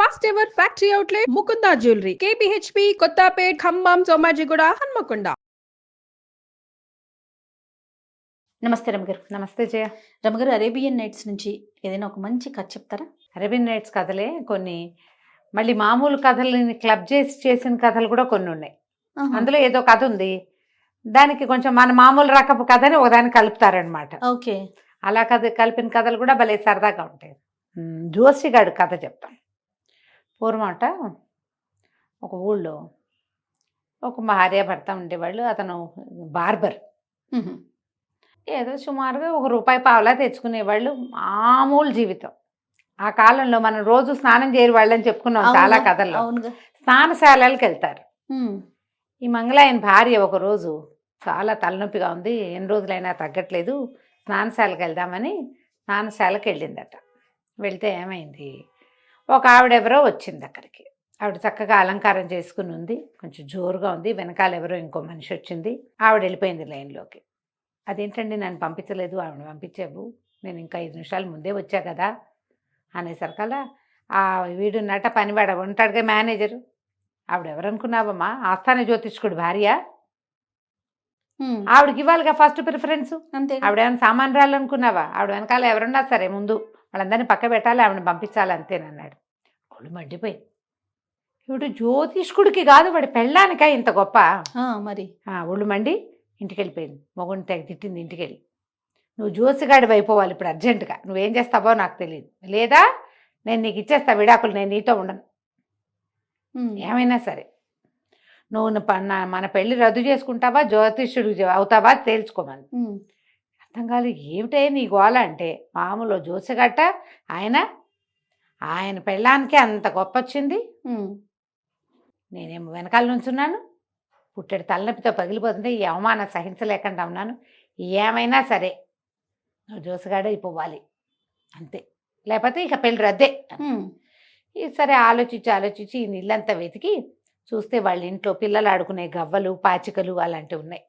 First ever factory outlet Mukunda jewellery KPHB Kothapet Khammam Somajiguda Hanamkonda. నమస్తే రమగారు. నమస్తే జయ. రమగారు, అరేబియన్ నైట్స్ నుంచి ఏదైనా ఒక మంచి కథ చెప్తారా? అరేబియన్ నైట్స్ కథలే కొన్ని, మళ్ళీ మామూలు కథలని క్లబ్ చేసిన కథలు కూడా కొన్ని ఉన్నాయి. అందులో ఏదో కథ ఉంది, దానికి కొంచెం మన మామూలు రకపు కథని ఒకదాన్ని కలుపుతారనమాట. ఓకే. అలా కలిపిన కథలు కూడా భలే సరదాగా ఉంటాయి. జోషిగాడు కథ చెప్తాం. పూర్వమాట ఒక ఊళ్ళో ఒక భార్య భర్త ఉండేవాళ్ళు. అతను బార్బర్. ఏదో సుమారుగా ₹1 తెచ్చుకునేవాళ్ళు. మామూలు జీవితం. ఆ కాలంలో మనం రోజు స్నానం చేయరు వాళ్ళని చెప్పుకున్నాం చాలా కథల్లో. స్నానశాలలకు వెళ్తారు. ఈ మంగళాయన భార్య ఒకరోజు చాలా తలనొప్పిగా ఉంది, ఎన్ని రోజులైనా తగ్గట్లేదు, స్నానశాలకు వెళ్దామని స్నానశాలకు వెళ్ళిందట. వెళ్తే ఏమైంది, ఒక ఆవిడెవరో వచ్చింది అక్కడికి. ఆవిడ చక్కగా అలంకారం చేసుకుని ఉంది, కొంచెం జోరుగా ఉంది. వెనకాల ఎవరో ఇంకో మనిషి వచ్చింది. ఆవిడ వెళ్ళిపోయింది లైన్లోకి. అదేంటండి నన్ను పంపించలేదు, ఆవిడ పంపించావు, నేను ఇంకా 5 నిమిషాలు ముందే వచ్చా కదా అనేసరికల్లా ఆ వీడున్నట్ట పనివాడ ఉంటాడుగా మేనేజరు. ఆవిడ ఎవరనుకున్నావమ్మా, ఆస్థాన జ్యోతిష్కుడు భార్య. ఆవిడకి ఇవ్వాలిగా ఫస్ట్ ప్రిఫరెన్స్. అంతే. ఆవిడేమైనా సామాన్యురాలు అనుకున్నావా? ఆవిడ వెనకాల ఎవరున్నా సరే ముందు వాళ్ళందరినీ పక్క పెట్టాలి, ఆవిడని పంపించాలి అంతేనన్నాడు. ఒళ్ళు మండిపోయింది. ఇప్పుడు జ్యోతిష్కుడికి కాదు, వాడి పెళ్ళానికా ఇంత గొప్ప? మరి ఒళ్ళు మండి ఇంటికి వెళ్ళిపోయింది. మొగుడిని తెగ తిట్టింది. ఇంటికి వెళ్ళి, నువ్వు జోసిగాడి అయిపోవాలి ఇప్పుడు అర్జెంటుగా, నువ్వేం చేస్తావో నాకు తెలియదు, లేదా నేను నీకు ఇచ్చేస్తా విడాకులు, నేను నీతో ఉండను, ఏమైనా సరే నువ్వు మన పెళ్ళి రద్దు చేసుకుంటావా, జ్యోతిష్యుడు అవుతావా తేల్చుకోమని. అర్థం కాదు, ఏమిటే నీ గోళ అంటే, మామూలు జోసిగట్ట ఆయన పెళ్ళానికే అంత గొప్ప వచ్చింది, నేనేమో వెనకాల నుంచున్నాను, పుట్టెడు తలనొప్పితో పగిలిపోతుంటే ఈ అవమానం సహించలేకుండా ఉన్నాను, ఏమైనా సరే నువ్వు జోసిగాడే అయిపోవాలి అంతే, లేకపోతే ఇక పెళ్ళి రద్దే. సరే ఆలోచించి ఈ నీళ్ళంతా వెతికి చూస్తే వాళ్ళ ఇంట్లో పిల్లలు ఆడుకునే గవ్వలు పాచికలు అలాంటివి ఉన్నాయి.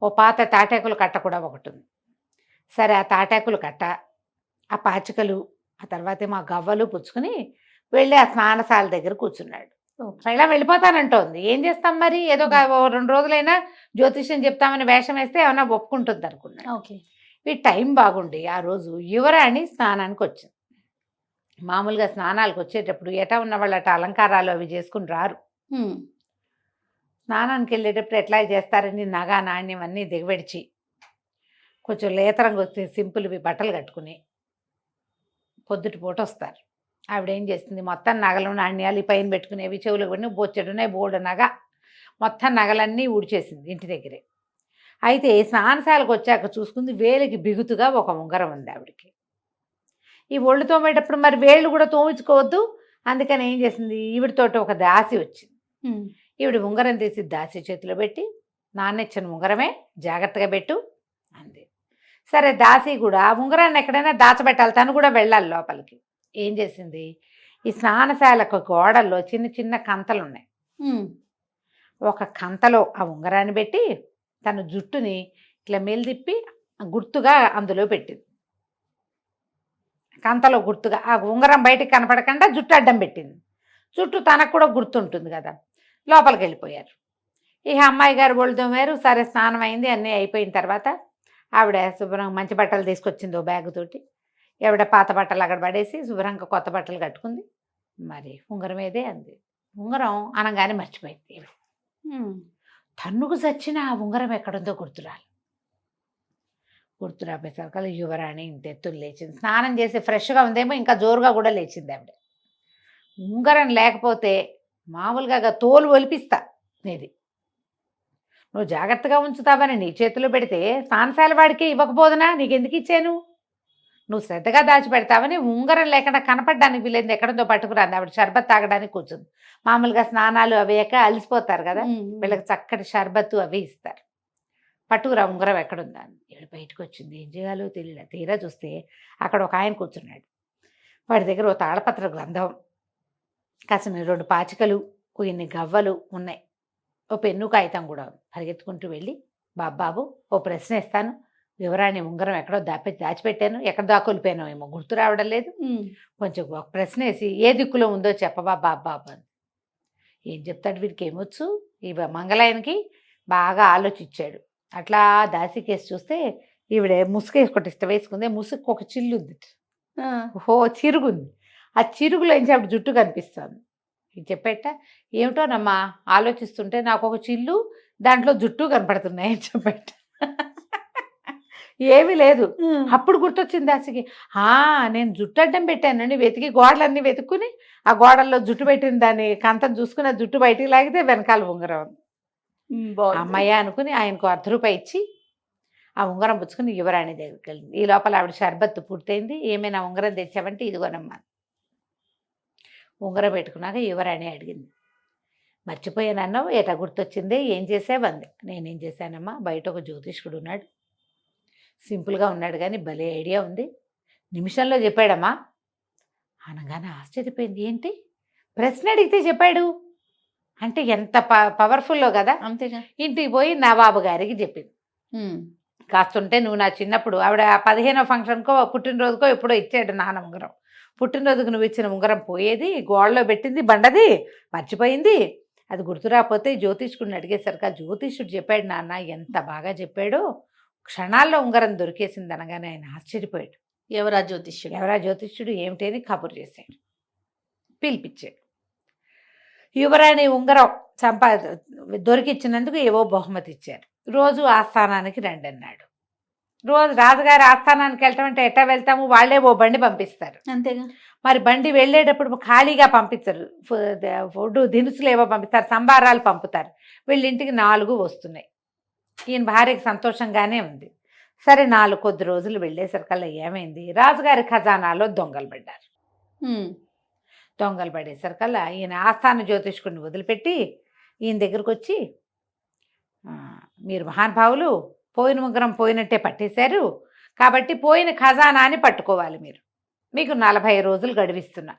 ఓ పాత తాటాకులు కట్ట కూడా ఒకటి ఉంది. సరే ఆ తాటాకులు కట్ట, ఆ పాచికలు, ఆ తర్వాత ఏమో ఆ గవ్వలు పుచ్చుకుని వెళ్ళి ఆ స్నానశాల దగ్గర కూర్చున్నాడు. ఇలా వెళ్ళిపోతానంటోంది. ఏం చేస్తాం మరి, ఏదో 2 రోజులైనా జ్యోతిష్యం చెప్తామని వేషం వేస్తే ఏమైనా ఒప్పుకుంటుంది అనుకున్నాడు. ఓకే. ఈ టైం బాగుండి ఆ రోజు యువరాణి స్నానానికి వచ్చింది. మామూలుగా స్నానాలకు వచ్చేటప్పుడు ఎటా ఉన్న వాళ్ళు అట అలంకారాలు అవి చేసుకుని రారు. స్నానానికి వెళ్ళేటప్పుడు ఎట్లా చేస్తారని నగా నాణ్యం అన్నీ దిగబెడిచి కొంచెం లేతరంగా వచ్చి సింపుల్వి బట్టలు కట్టుకుని పొద్దుటి పూట వస్తారు. ఆవిడేం చేస్తుంది, మొత్తం నగలు నాణ్యాలు పైన పెట్టుకునేవి, చెవులకు పడిన బొచ్చెడున్నాయి, బోర్డు నగ, మొత్తం నగలన్నీ ఊడ్చేసింది ఇంటి దగ్గరే. అయితే స్నానశాలకు వచ్చాక చూసుకుంది, వేలికి బిగుతుగా ఒక ఉంగరం ఉంది ఆవిడకి. ఈ ఒళ్ళు తోమేటప్పుడు మరి వేళ్ళు కూడా తోమించుకోవద్దు, అందుకని ఏం చేసింది, ఈవిడితోటి ఒక దాసి వచ్చింది. ఈవిడ ఉంగరం తీసి దాసి చేతిలో పెట్టి, నాన్నిచ్చిన ఉంగరమే జాగ్రత్తగా పెట్టు అంది. సరే దాసి కూడా ఆ ఉంగరాన్ని ఎక్కడైనా దాచబెట్టాలి, తను కూడా వెళ్ళాలి లోపలికి. ఏం చేసింది, ఈ స్నానశాలకు గోడల్లో చిన్న చిన్న కంతలు ఉన్నాయి. ఒక కంతలో ఆ ఉంగరాన్ని పెట్టి తన జుట్టుని ఇట్లా మెలిదిప్పి గుర్తుగా అందులో పెట్టింది. కంతలో గుర్తుగా ఆ ఉంగరం బయటికి కనపడకుండా జుట్టు అడ్డం పెట్టింది. జుట్టు తనకు కూడా గుర్తుంటుంది కదా. లోపలికి వెళ్ళిపోయారు. ఇక అమ్మాయి గారు ఒళ్ళు తోమారు. సరే స్నానం అయింది, అన్నీ అయిపోయిన తర్వాత ఆవిడ శుభ్రంగా మంచి బట్టలు తీసుకొచ్చింది ఓ బ్యాగ్ తోటి. ఆవిడ పాత బట్టలు అక్కడ పడేసి శుభ్రంగా కొత్త బట్టలు కట్టుకుంది. మరి ఉంగరం ఏదే అంది. ఉంగరం అనగానే మర్చిపోయింది. తన్నుకు చచ్చిన ఆ ఉంగరం ఎక్కడుందో గుర్తురాపోయేసరికల్లా యువరాణి ఇంత ఎత్తులు లేచింది. స్నానం చేసి ఫ్రెష్గా ఉందేమో, ఇంకా జోరుగా కూడా లేచింది ఆవిడ. ఉంగరం లేకపోతే మామూలుగా తోలు ఒలిపిస్తా నీది, నువ్వు జాగ్రత్తగా ఉంచుతావని నీ చేతిలో పెడితే స్నానశాల వాడికి ఇవ్వకపోదునా, నీకెందుకు ఇచ్చాను, నువ్వు శ్రద్ధగా దాచిపెడతావని ఉంగరం లేకుండా కనపడడానికి వీళ్ళేది ఎక్కడంతో పట్టుకురాంది. ఆవిడ షర్బత్ తాగడానికి కూర్చుంది. మామూలుగా స్నానాలు అవేక అలసిపోతారు కదా, వీళ్ళకి చక్కటి షర్బత్తు అవి ఇస్తారు. పట్టుకురా ఉంగరం ఎక్కడుందా అని. ఈవిడ బయటకు వచ్చింది. ఏం చేయాలో తెలియదు. తీరా చూస్తే అక్కడ ఒక ఆయన కూర్చున్నాడు. వాడి దగ్గర ఓ తాళపత్ర గ్రంథం, కాసిన 2 పాచికలు, ఇన్ని గవ్వలు ఉన్నాయి, ఓ పెన్ను కాగితం కూడా ఉంది. పరిగెత్తుకుంటూ వెళ్ళి, బాబాబు ఓ ప్రశ్న ఇస్తాను, యువరాణి ఉంగరం ఎక్కడో దాచిపెట్టాను, ఎక్కడ దాకొలిపోయానో ఏమో గుర్తు రావడం లేదు. కొంచెం ఒక ప్రశ్న వేసి ఏ దిక్కులో ఉందో చెప్పవా బాబా అని. ఏం చెప్తాడు వీడికి, ఏమొచ్చు. ఈ మంగళాయనకి బాగా ఆలోచించాడు. అట్లా దాసికేసి చూస్తే ఈవిడ ముసుగు ఒకటి వేసుకుంది. ముసుగుకి ఒక చిల్లు ఉంది, చిరుగుంది. ఆ చిరుగులో నుంచి అప్పుడు జుట్టు కనిపిస్తుంది. ఇది చెప్పేట, ఏమిటోనమ్మా ఆలోచిస్తుంటే నాకు ఒక చిల్లు, దాంట్లో జుట్టు కనపడుతున్నాయి అని చెప్పేట. ఏమీ లేదు. అప్పుడు గుర్తొచ్చింది దాసికి, నేను జుట్టు అడ్డం పెట్టానండి. వెతికి గోడలన్నీ వెతుక్కుని ఆ గోడల్లో జుట్టు పెట్టిన దాన్ని కంతం చూసుకుని ఆ జుట్టు బయటికి లాగితే వెనకాల ఉంగరం. అమ్మయ్య అనుకుని ఆయనకు ₹1 ఇచ్చి ఆ ఉంగరం పుచ్చుకుని యువరాణి దగ్గరికి వెళ్ళింది. ఈ లోపల ఆవిడ షర్బత్తు పూర్తయింది. ఏమైనా ఉంగరం తెచ్చావంటే ఇదిగోనమ్మా. ఉంగరం పెట్టుకున్నాక యువరాణి అడిగింది, మర్చిపోయానన్నావు, ఎటా గుర్తొచ్చింది, ఏం చేసావంది. నేనేం చేశానమ్మా, బయట ఒక జ్యోతిష్కుడు ఉన్నాడు, సింపుల్గా ఉన్నాడు కానీ భలే ఐడియా ఉంది, నిమిషంలో చెప్పాడమ్మా అనగానే ఆశ్చర్యపోయింది. ఏంటి ప్రశ్న అడిగితే చెప్పాడు అంటే ఎంత పవర్ఫుల్లో కదా. అంతేగా. ఇంటికి పోయి నవాబు గారికి చెప్పింది. కాస్తుంటే నువ్వు నా చిన్నప్పుడు, ఆవిడ 15వ ఫంక్షన్కో పుట్టినరోజుకో ఎప్పుడో ఇచ్చాడు నాన్న ఉంగరం. పుట్టినరోజుకు నువ్వు ఇచ్చిన ఉంగరం పోయేది, గోడలో పెట్టింది బండది, మర్చిపోయింది. అది గుర్తు రాకపోతే జ్యోతిష్కుడిని అడిగేసరికి ఆ జ్యోతిష్యుడు చెప్పాడు నాన్న, ఎంత బాగా చెప్పాడో, క్షణాల్లో ఉంగరం దొరికేసింది అనగానే ఆయన ఆశ్చర్యపోయాడు. ఎవరా జ్యోతిష్యుడు ఏమిటని కబురు చేశాడు, పిలిపించాడు. యువరాణి ఉంగరం దొరికిచ్చినందుకు ఏవో బహుమతి ఇచ్చారు. రోజు ఆస్థానానికి రండి అన్నాడు. రోజు రాజుగారి ఆస్థానానికి వెళ్ళటం అంటే ఎట్టా వెళ్తాము, వాళ్ళే ఓ బండి పంపిస్తారు. అంతేగా. మరి బండి వెళ్ళేటప్పుడు ఖాళీగా పంపించరు, ఫుడ్ దినుసులు ఏవో పంపిస్తారు, సంబారాలు పంపుతారు. వీళ్ళింటికి 4 వస్తున్నాయి. ఈయన భార్యకి సంతోషంగానే ఉంది. సరే 4 కొద్ది రోజులు వెళ్ళేసరికల్లా ఏమైంది, రాజుగారి ఖజానాలో దొంగలు పడ్డారు. దొంగలు పడేసరికల్లా ఈయన ఆస్థాన జ్యోతిష్కుడిని వదిలిపెట్టి ఈయన దగ్గరకు వచ్చి, మీరు మహానుభావులు, పోయిన ఉంగరం పోయినట్టే పట్టేశారు, కాబట్టి పోయిన ఖజానాని పట్టుకోవాలి, మీకు 40 రోజులు గడువిస్తున్నా,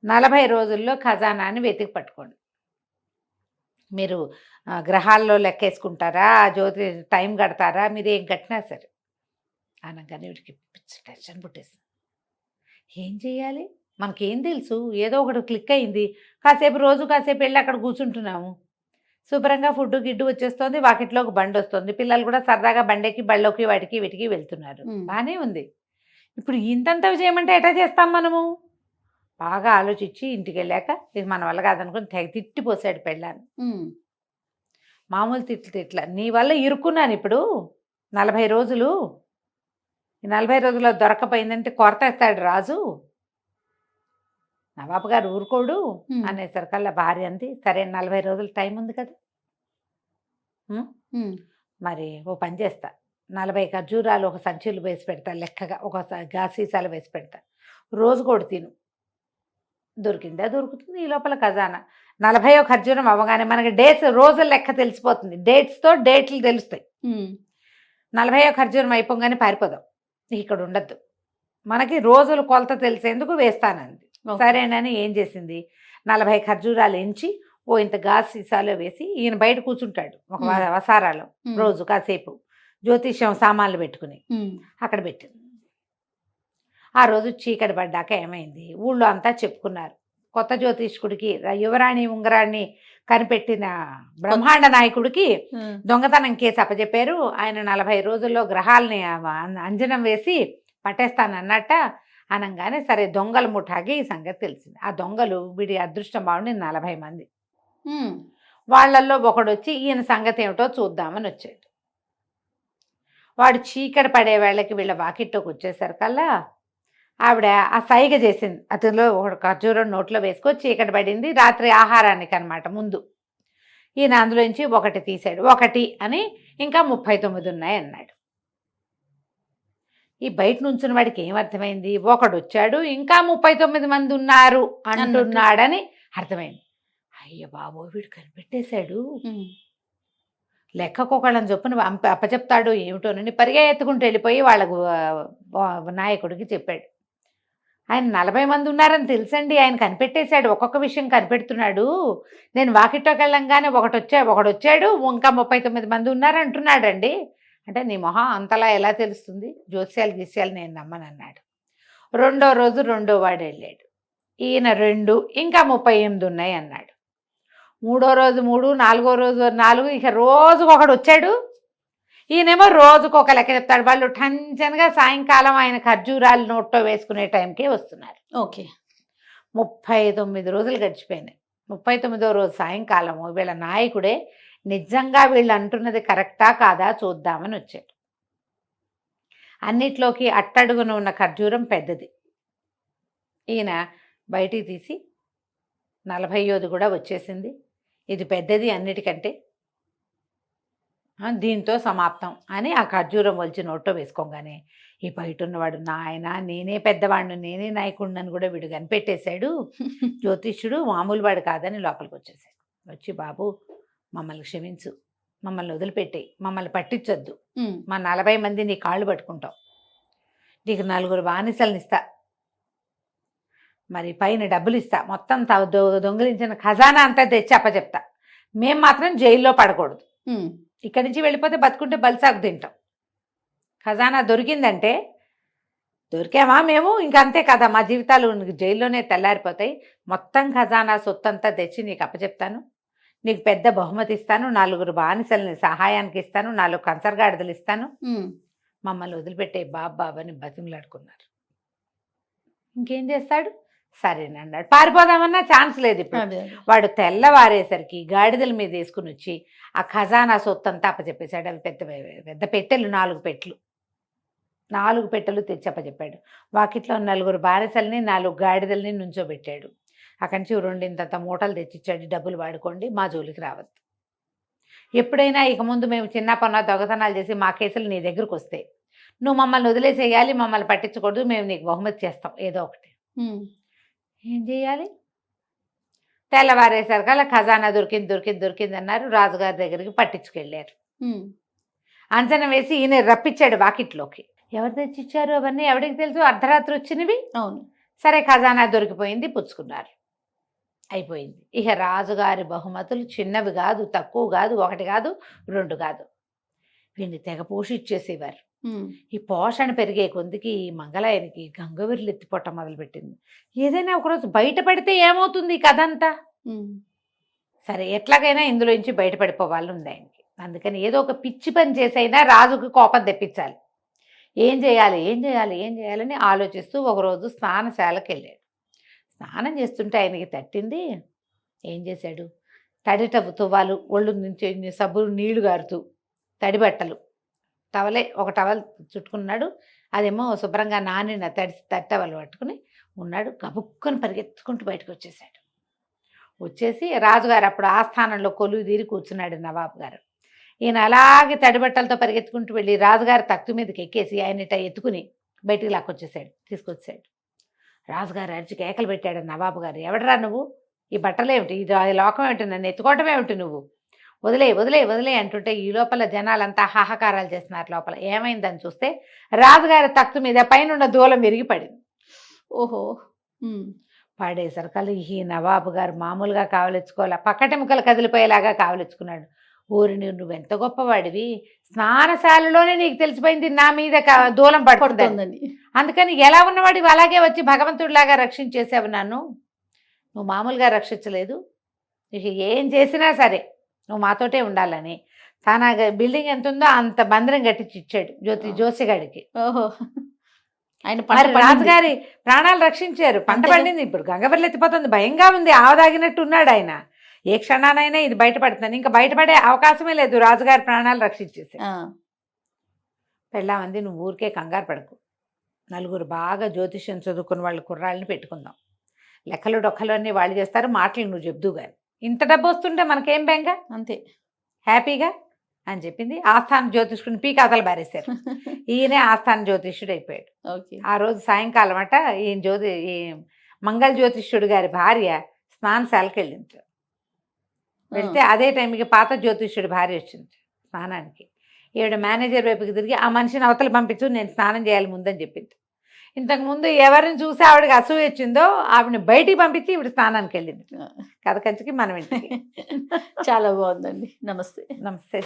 40 రోజుల్లో ఖజానాని వెతికి పట్టుకోండి. మీరు గ్రహాల్లో లెక్కేసుకుంటారా, జ్యోతి టైం కడతారా, మీరు ఏం కట్టినా సరే అనగానే వీడికి టెన్షన్ పుట్టేస్తుంది. ఏం చేయాలి, మనకేం తెలుసు, ఏదో ఒకటి క్లిక్ అయింది, కాసేపు వెళ్ళి అక్కడ కూర్చుంటున్నాము, శుభ్రంగా ఫుడ్ గిడ్డు వచ్చేస్తుంది, వాకిట్లోకి బండి వస్తుంది, పిల్లలు కూడా సరదాగా బండెక్కి బళ్ళోకి వాటికి వీటికి వెళ్తున్నారు, బాగానే ఉంది. ఇప్పుడు ఇంతంత చేయమంటే ఎటా చేస్తాం మనము. బాగా ఆలోచించి ఇంటికి వెళ్ళాక ఇది మన వల్ల కాదనుకుని తెగ తిట్టిపోసాడు పెళ్ళాన్ని. మామూలు తిట్ల, నీ వల్ల ఇరుక్కున్నాను ఇప్పుడు 40 రోజులు, ఈ 40 రోజుల్లో దొరకపోయిందంటే కొరతేస్తాడు రాజు, నవాబు గారు ఊరుకోడు అనేసరికల్లా భార్య అంది, సరే 40 రోజులు టైం ఉంది కదా, మరి ఓ పని చేస్తా, 40 ఖర్జూరాలు ఒక సంచులు వేసి పెడతా, లెక్కగా ఒక సీసాలు వేసి పెడతా, రోజు కూడా తిను, దొరికిందా దొరుకుతుంది. ఈ లోపల ఖజానా 40వ ఖర్జూరం అవ్వగానే మనకి డేట్స్, రోజుల లెక్క తెలిసిపోతుంది, డేట్స్తో డేట్లు తెలుస్తాయి. 40వ ఖర్జూరం అయిపోగానే పారిపోదాం, ఇక్కడ ఉండద్దు, మనకి రోజులు కొలత తెలిసేందుకు వేస్తానంది. సరేనని ఏం చేసింది, 40 ఖర్జూరాలు ఎంచి ఓ ఇంత గాజు సీసాలో వేసి ఈయన బయట కూర్చుంటాడు ఒక వసారాలో, రోజు కాసేపు జ్యోతిష్యం సామాన్లు పెట్టుకుని అక్కడ పెట్టింది. ఆ రోజు చీకటి పడ్డాక ఏమైంది, ఊళ్ళో అంతా చెప్పుకున్నారు, కొత్త జ్యోతిష్కుడికి, యువరాణి ఉంగరాన్ని కనిపెట్టిన బ్రహ్మాండ నాయకుడికి దొంగతనం కేసు అప్పచెప్పారు. ఆయన 40 రోజుల్లో గ్రహాలని అంజనం వేసి పట్టేస్తానన్నట్ట అనగానే సరే దొంగల ముఠాకి ఈ సంగతి తెలిసింది. ఆ దొంగలు వీడి అదృష్టం బాగుండి 40 మంది. వాళ్ళల్లో ఒకడు వచ్చి ఈయన సంగతి ఏమిటో చూద్దామని వచ్చాడు. వాడు చీకటి పడే వేళకి వీళ్ళ వాకిట్లోకి వచ్చేసరికల్లా ఆవిడ ఆ సైగ చేసింది, అతనిలో ఒక ఖర్జూరం నోట్లో వేసుకో, చీకటి పడింది, రాత్రి ఆహారానికి అనమాట ముందు. ఈయన అందులోంచి 1 తీశాడు, 1 అని ఇంకా 39 ఉన్నాయి అన్నాడు. ఈ బయట నుంచిన వాడికి ఏమర్థమైంది, ఒకడు వచ్చాడు ఇంకా 39 మంది ఉన్నారు అంటున్నాడని అర్థమైంది. అయ్య బాబో వీడు కనిపెట్టేశాడు, లెక్కకొకళ్ళని చొప్పున అప్పచెప్తాడు ఏమిటోనని పరిగెత్తుకుంటూ వెళ్ళిపోయి వాళ్ళ నాయకుడికి చెప్పాడు. ఆయన 40 మంది ఉన్నారని తెలుసండి, ఆయన కనిపెట్టేశాడు, ఒక్కొక్క విషయం కనిపెడుతున్నాడు, నేను వాకిట్లోకి వెళ్ళంగానే ఒకడు వచ్చాడు ఇంకా 39 మంది ఉన్నారంటున్నాడండి అంటే నీ మొహం అంతలా ఎలా తెలుస్తుంది, జ్యోతిష్యాలు గిస్యాలు నేను నమ్మనన్నాడు. రెండో రోజు రెండో వాడు వెళ్ళాడు. ఈయన 2 ఇంకా 38 ఉన్నాయి అన్నాడు. మూడో రోజు 3, నాలుగో రోజు 4, ఇక రోజుకొకడు వచ్చాడు. ఈయనేమో రోజుకొక లెక్క చెప్తాడు. వాళ్ళు టంచనగా సాయంకాలం ఆయన ఖర్జూరాలు నోట్లో వేసుకునే టైంకే వస్తున్నారు. ఓకే. 39 రోజులు గడిచిపోయినాయి. 39వ రోజు సాయంకాలం వీళ్ళ నాయకుడే నిజంగా వీళ్ళు అంటున్నది కరెక్టా కాదా చూద్దామని వచ్చాడు. అన్నిట్లోకి అట్టడుగున ఉన్న ఖర్జూరం పెద్దది. ఈయన బయటికి తీసి 40యోది కూడా వచ్చేసింది, ఇది పెద్దది అన్నిటికంటే, దీంతో సమాప్తం అని ఆ ఖర్జూరం వలిచి నోట్లో వేసుకోగానే ఈ బయట ఉన్నవాడు నాయన నేనే పెద్దవాడిని, నేనే నాయకుడిని కూడా వీడు కనిపెట్టేశాడు. జ్యోతిష్యుడు మామూలు వాడు కాదని లోపలికి వచ్చేసాడు. వచ్చి బాబు మమ్మల్ని క్షమించు, మమ్మల్ని వదిలిపెట్టాయి, మమ్మల్ని పట్టించొద్దు, మా 40 మంది నీ కాళ్ళు పట్టుకుంటాం, నీకు 4 బానిసలను ఇస్తా, మరి పైన డబ్బులు ఇస్తా, మొత్తం దొంగిలించిన ఖజానా అంతా తెచ్చి అప్పచెప్తా, మేము మాత్రం జైల్లో పడకూడదు, ఇక్కడి నుంచి వెళ్ళిపోతే బతుకుంటే బలిసాగు తింటాం, ఖజానా దొరికిందంటే దొరికామా మేము ఇంకంతే కదా, మా జీవితాలు జైల్లోనే తెల్లారిపోతాయి, మొత్తం ఖజానా సొత్తంతా తెచ్చి నీకు అప్పచెప్తాను, నీకు పెద్ద బహుమతి ఇస్తాను, 4 బానిసల్ని సహాయానికి ఇస్తాను, 4 కంచరగాడిదలు ఇస్తాను, మమ్మల్ని వదిలిపెట్టే బాబాని బతిమలాడుకున్నారు. ఇంకేం చేస్తాడు, సరేనన్నాడు. పారిపోదామన్నా ఛాన్స్ లేదు ఇప్పుడు. వాడు తెల్లవారేసరికి గాడిదల మీద వేసుకుని వచ్చి ఆ ఖజానా సొత్తంతా అప్పచెప్పేశాడు. అవి పెద్ద పెద్ద పెట్టెలు, 4 పెట్టెలు, 4 పెట్టెలు తెచ్చి అప్పచెప్పాడు. వాకిట్లో 4 బానిసల్ని 4 గాడిదల్ని నుంచోబెట్టాడు. అక్కడి నుంచి 2 మూటలు తెచ్చిచ్చాడు, డబ్బులు వాడుకోండి, మా జోలికి రావద్దు, ఎప్పుడైనా ఇక ముందు మేము చిన్న పన్న దొంగతనాలు చేసి మా కేసులు నీ దగ్గరకు వస్తే నువ్వు మమ్మల్ని వదిలేసేయాలి, మమ్మల్ని పట్టించకూడదు, మేము నీకు బహుమతి చేస్తాం ఏదో ఒకటి. ఏం చేయాలి, తెల్లవారేసరికి అలా ఖజానా దొరికింది అన్నారు. రాజుగారి దగ్గరికి పట్టించుకెళ్ళారు. అంచనా వేసి ఈయన రప్పించాడు వాకిట్లోకి. ఎవరు తెచ్చిచ్చారు అవన్నీ ఎవరికి తెలుసు, అర్ధరాత్రి వచ్చినవి. అవును. సరే ఖజానా దొరికిపోయింది, పుచ్చుకున్నారు, అయిపోయింది. ఇక రాజుగారి బహుమతులు చిన్నవి కాదు, తక్కువ కాదు, 1 కాదు 2 కాదు, వీడిని తెగ పోషించేసేవారు. ఈ పోషణ పెరిగే కొద్దికి ఈ మంగళాయనికి గంగవీరులు ఎత్తిపోవటం మొదలుపెట్టింది. ఏదైనా ఒకరోజు బయటపడితే ఏమవుతుంది ఈ కథ అంతా. సరే ఎట్లాగైనా ఇందులోంచి బయటపడిపోవాలి ఉంది ఆయనకి. అందుకని ఏదో ఒక పిచ్చి పని చేసైనా రాజుకు కోపం తెప్పించాలి. ఏం చేయాలని ఆలోచిస్తూ ఒకరోజు స్నానశాలకు వెళ్ళాడు. స్నానం చేస్తుంటే ఆయనకి తట్టింది. ఏం చేశాడు, తడిట తువ్వాలు, ఒళ్ళు నుంచి సబ్బు నీళ్లు గారుతూ, తడి బట్టలు, ఒక టవల్ చుట్టుకున్నాడు. అదేమో శుభ్రంగా నానిన తట్టవలు పట్టుకుని ఉన్నాడు. గబుక్కుని పరిగెత్తుకుంటూ బయటకు వచ్చేసాడు. వచ్చేసి రాజుగారు అప్పుడు ఆస్థానంలో కొలువు తీరి కూర్చున్నాడు నవాబు గారు. ఈయన అలాగే తడిబట్టలతో పరిగెత్తుకుంటూ వెళ్ళి రాజుగారి తక్తు మీదకి ఎక్కేసి ఆయన ఇట్లా ఎత్తుకుని బయటికి తీసుకొచ్చాడు. రాజుగారు అరిచి కేకలు పెట్టాడు నవాబు గారు, ఎవడరా నువ్వు, ఈ బట్టలేమిటి, ఇది లోకం ఏమిటి, నన్ను ఎత్తుకోవటం ఏమిటి, నువ్వు వదిలే అంటుంటే ఈ లోపల జనాలంతా హాహాకారాలు చేస్తున్నారు. లోపల ఏమైందని చూస్తే రాజుగారి తక్తు మీద పైన దూలం విరిగి పడింది. ఓహో. పడేసరికల్లా ఈ నవాబు గారు మామూలుగా కావలించుకోవాలా, పక్కటెముకలు కదిలిపోయేలాగా కావలించుకున్నాడు. ఊరిని నువ్వెంత గొప్పవాడివి, స్నానశాలలోనే నీకు తెలిసిపోయింది నా మీద దూలం పడుతుందని, అందుకని ఎలా ఉన్నవాడివి అలాగే వచ్చి భగవంతుడిలాగా రక్షించేసావు నన్ను, నువ్వు మామూలుగా రక్షించలేదు, ఇక ఏం చేసినా సరే నువ్వు మాతోటే ఉండాలని తన బిల్డింగ్ ఎంత ఉందో అంత బందరం కట్టించి ఇచ్చాడు జోసిగాడికి. ఓహో. ఆయన రాజుగారి ప్రాణాలు రక్షించారు, పంట పండింది. ఇప్పుడు గంగవల్లి ఎత్తిపోతుంది, భయంగా ఉంది, ఆవదాగినట్టు ఉన్నాడు ఆయన. ఏ క్షణానైనా ఇది బయటపడుతుంది, ఇంకా బయటపడే అవకాశమే లేదు. రాజుగారి ప్రాణాలు రక్షించేసి పెళ్ళామంది, నువ్వు ఊరికే కంగారు పడకు, 4 బాగా జ్యోతిష్యం చదువుకున్న వాళ్ళు కుర్రాళ్ళని పెట్టుకుందాం, లెక్కలు డొక్కలు అన్నీ వాళ్ళు చేస్తారు, మాటలు నువ్వు చెప్దు కానీ, ఇంత డబ్బు వస్తుంటే మనకేం బెంగ, అంతే హ్యాపీగా అని చెప్పింది. ఆస్థాన జ్యోతిష్కుని పీకాతలు బారేశారు. ఈయనే ఆస్థాన జ్యోతిష్యుడు అయిపోయాడు. ఆ రోజు సాయంకాలం అట ఈ మంగళ జ్యోతిష్యుడు గారి భార్య స్నానశాలకు వెళ్ళింది. వెళ్తే అదే టైంకి పాత జ్యోతిష్యుడి భార్య వచ్చింది స్నానానికి. ఈవిడ మేనేజర్ వైపుకి తిరిగి ఆ మనిషిని అవతల పంపించు, నేను స్నానం చేయాలి ముందని చెప్పింది. ఇంతకుముందు ఎవరిని చూసి ఆవిడకి అసూయ వచ్చిందో ఆవిడని బయటికి పంపించి ఈవిడ స్నానానికి వెళ్ళింది. కథ కంచికి మనం ఇంటికి. చాలా బాగుందండి. నమస్తే. నమస్తే.